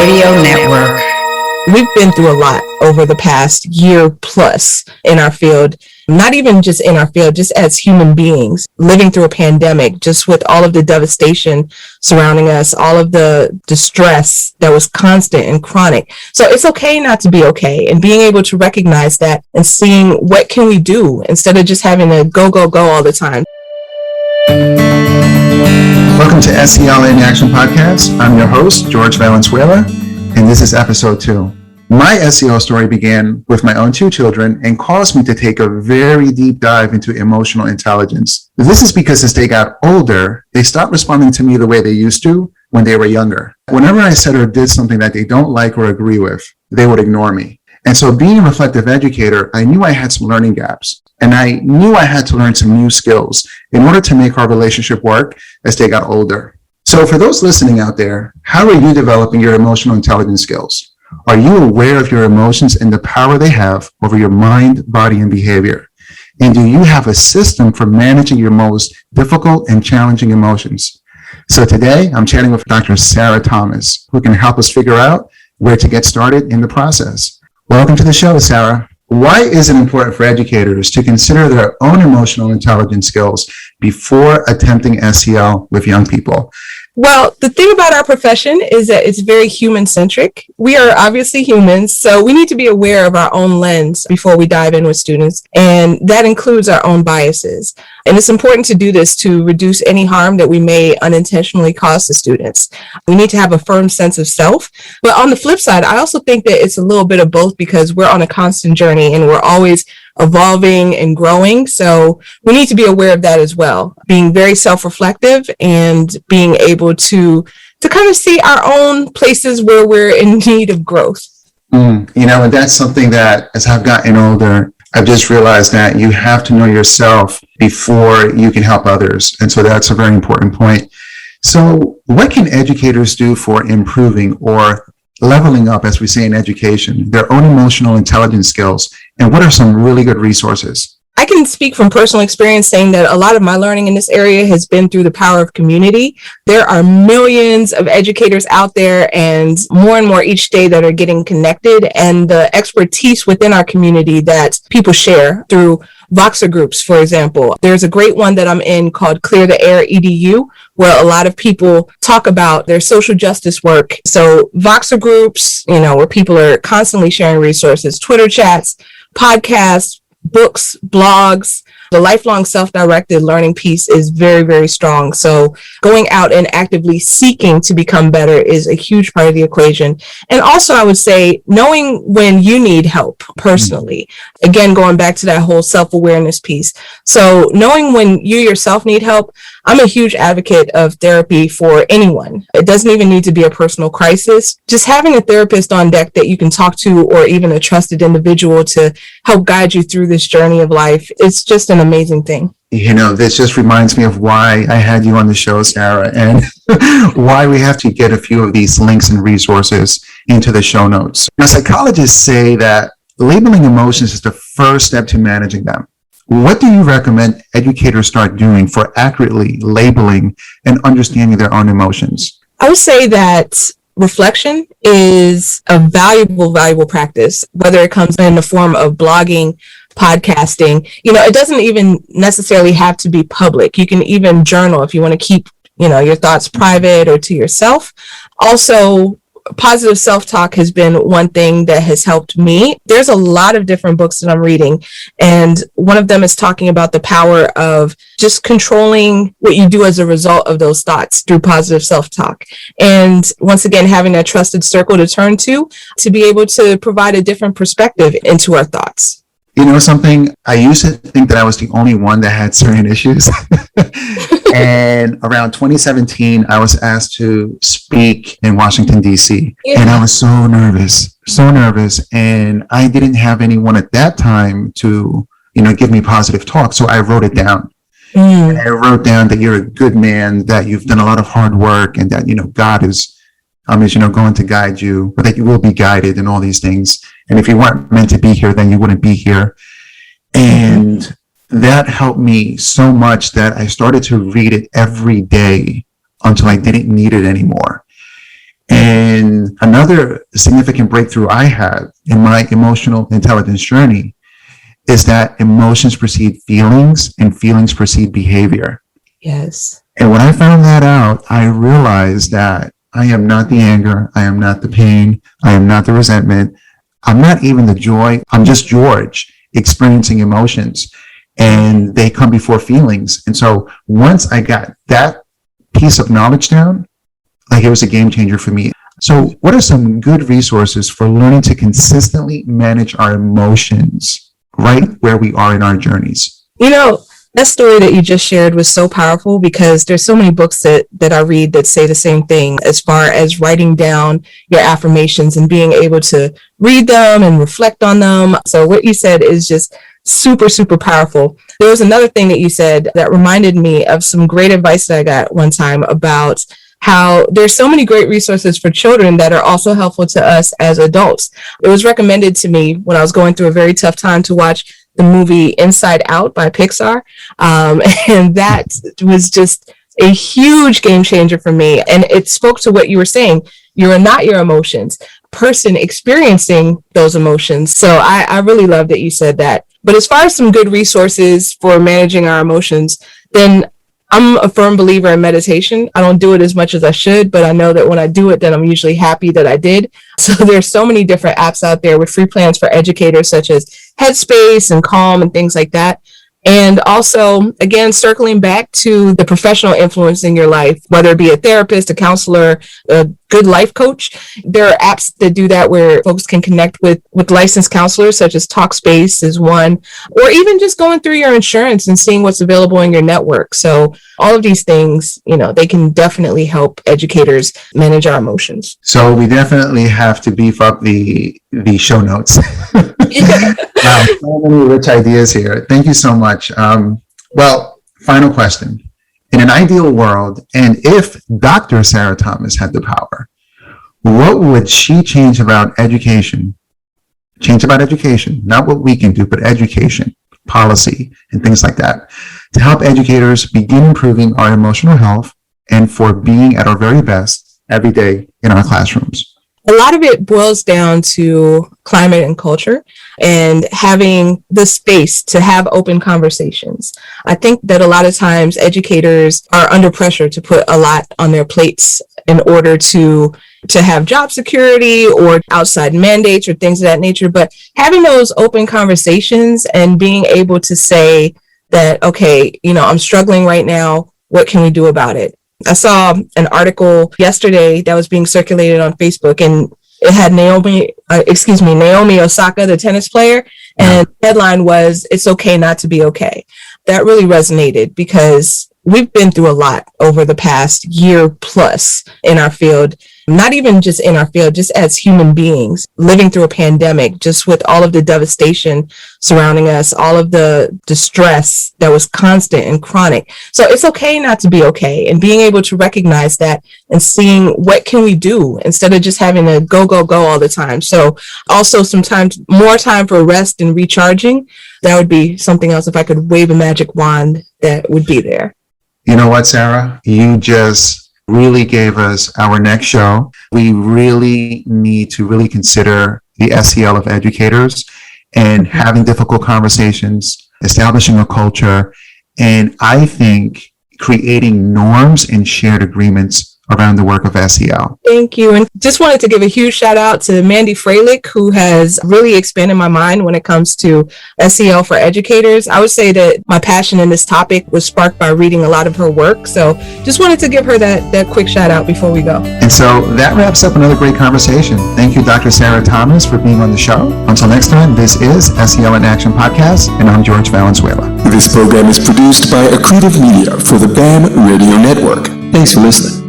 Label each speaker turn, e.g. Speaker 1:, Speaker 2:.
Speaker 1: Radio Network.
Speaker 2: We've been through a lot over the past year plus in our field, not even just in our field, just as human beings, living through a pandemic, just with all of the devastation surrounding us, all of the distress that was constant and chronic. So it's okay not to be okay, and being able to recognize that and seeing what can we do instead of just having to go all the time.
Speaker 3: Welcome to SEL in Action Podcast. I'm your host, Jorge Valenzuela, and this is episode 2. My SEL story began with my own 2 children and caused me to take a very deep dive into emotional intelligence. This is because as they got older, they stopped responding to me the way they used to when they were younger. Whenever I said or did something that they don't like or agree with, they would ignore me. And so being a reflective educator, I knew I had some learning gaps. And I knew I had to learn some new skills in order to make our relationship work as they got older. So for those listening out there, how are you developing your emotional intelligence skills? Are you aware of your emotions and the power they have over your mind, body, and behavior? And do you have a system for managing your most difficult and challenging emotions? So today, I'm chatting with Dr. Sarah Thomas, who can help us figure out where to get started in the process. Welcome to the show, Sarah. Why is it important for educators to consider their own emotional intelligence skills before attempting SEL with young people?
Speaker 2: Well, the thing about our profession is that it's very human-centric. We are obviously humans, so we need to be aware of our own lens before we dive in with students, and that includes our own biases. And it's important to do this to reduce any harm that we may unintentionally cause to students. We need to have a firm sense of self. But on the flip side, I also think that it's a little bit of both because we're on a constant journey and we're always evolving and growing. So we need to be aware of that as well. Being very self-reflective and being able to kind of see our own places where we're in need of growth.
Speaker 3: And that's something that as I've gotten older, I've just realized that you have to know yourself before you can help others. And so that's a very important point. So what can educators do for improving or leveling up, as we say in education, their own emotional intelligence skills? And what are some really good resources?
Speaker 2: I can speak from personal experience saying that a lot of my learning in this area has been through the power of community. There are millions of educators out there and more each day that are getting connected, and the expertise within our community that people share through Voxer groups, for example. There's a great one that I'm in called Clear the Air EDU, where a lot of people talk about their social justice work. So Voxer groups, where people are constantly sharing resources, Twitter chats, podcasts, books, blogs. The lifelong self-directed learning piece is very, very strong. So going out and actively seeking to become better is a huge part of the equation. And also, I would say, knowing when you need help personally. Again, going back to that whole self-awareness piece. So knowing when you yourself need help. I'm a huge advocate of therapy for anyone. It doesn't even need to be a personal crisis. Just having a therapist on deck that you can talk to, or even a trusted individual to help guide you through this journey of life, it's just an amazing thing.
Speaker 3: This just reminds me of why I had you on the show, Sarah, and why we have to get a few of these links and resources into the show notes. Now, psychologists say that labeling emotions is the first step to managing them. What do you recommend educators start doing for accurately labeling and understanding their own emotions?
Speaker 2: I would say that reflection is a valuable practice, whether it comes in the form of blogging, podcasting. It doesn't even necessarily have to be public. You can even journal if you want to keep, your thoughts private or to yourself. Also, positive self-talk has been one thing that has helped me. There's a lot of different books that I'm reading, and one of them is talking about the power of just controlling what you do as a result of those thoughts through positive self-talk. And once again, having that trusted circle to turn to be able to provide a different perspective into our thoughts.
Speaker 3: Something, I used to think that I was the only one that had certain issues. And around 2017, I was asked to speak in Washington, D.C. Yeah. And I was so nervous. And I didn't have anyone at that time to, give me positive talk. So I wrote it down. And I wrote down that you're a good man, that you've done a lot of hard work, and that, God is going to guide you, but that you will be guided and all these things. And if you weren't meant to be here, then you wouldn't be here. And that helped me so much that I started to read it every day until I didn't need it anymore. And another significant breakthrough I had in my emotional intelligence journey is that emotions precede feelings and feelings precede behavior.
Speaker 2: Yes.
Speaker 3: And when I found that out, I realized that I am not the anger. I am not the pain. I am not the resentment. I'm not even the joy. I'm just George experiencing emotions, and they come before feelings. And so once I got that piece of knowledge down, like, it was a game changer for me. So what are some good resources for learning to consistently manage our emotions right where we are in our journeys?
Speaker 2: That story that you just shared was so powerful, because there's so many books that I read that say the same thing as far as writing down your affirmations and being able to read them and reflect on them. So what you said is just super, super powerful. There was another thing that you said that reminded me of some great advice that I got one time about how there's so many great resources for children that are also helpful to us as adults. It was recommended to me when I was going through a very tough time to watch the movie Inside Out by Pixar. And that was just a huge game changer for me. And it spoke to what you were saying. You are not your emotions, person experiencing those emotions. So I really love that you said that. But as far as some good resources for managing our emotions, then I'm a firm believer in meditation. I don't do it as much as I should, but I know that when I do it, then I'm usually happy that I did. So there's so many different apps out there with free plans for educators, such as Headspace and Calm and things like that. And also, again, circling back to the professional influence in your life, whether it be a therapist, a counselor, a good life coach, there are apps that do that where folks can connect with licensed counselors, such as Talkspace is one, or even just going through your insurance and seeing what's available in your network. So all of these things, they can definitely help educators manage our emotions.
Speaker 3: So we definitely have to beef up the show notes. Wow, so many rich ideas here. Thank you so much. Well, final question. In an ideal world, and if Dr. Sarah Thomas had the power, what would she change about education? Change about education, not what we can do, but education, policy, and things like that, to help educators begin improving our emotional health and for being at our very best every day in our classrooms?
Speaker 2: A lot of it boils down to climate and culture and having the space to have open conversations. I think that a lot of times educators are under pressure to put a lot on their plates in order to have job security or outside mandates or things of that nature. But having those open conversations and being able to say that, okay, I'm struggling right now. What can we do about it? I saw an article yesterday that was being circulated on Facebook, and it had Naomi Osaka, the tennis player, and the headline was, "It's okay not to be okay." That really resonated because we've been through a lot over the past year plus in our field, not even just in our field, just as human beings living through a pandemic, just with all of the devastation surrounding us, all of the distress that was constant and chronic. So it's okay not to be okay, and being able to recognize that and seeing what can we do instead of just having to go all the time. So also sometimes more time for rest and recharging. That would be something else. If I could wave a magic wand, that would be there.
Speaker 3: You know what, Sarah? You just really gave us our next show. We really need to really consider the SEL of educators and having difficult conversations, establishing a culture, and I think creating norms and shared agreements around the work of SEL.
Speaker 2: Thank you. And just wanted to give a huge shout out to Mandy Freilich, who has really expanded my mind when it comes to SEL for educators. I would say that my passion in this topic was sparked by reading a lot of her work. So just wanted to give her that quick shout out before we go.
Speaker 3: And so that wraps up another great conversation. Thank you, Dr. Sarah Thomas, for being on the show. Until next time, this is SEL in Action Podcast, and I'm Jorge Valenzuela.
Speaker 1: This program is produced by Accretive Media for the BAM Radio Network. Thanks for listening.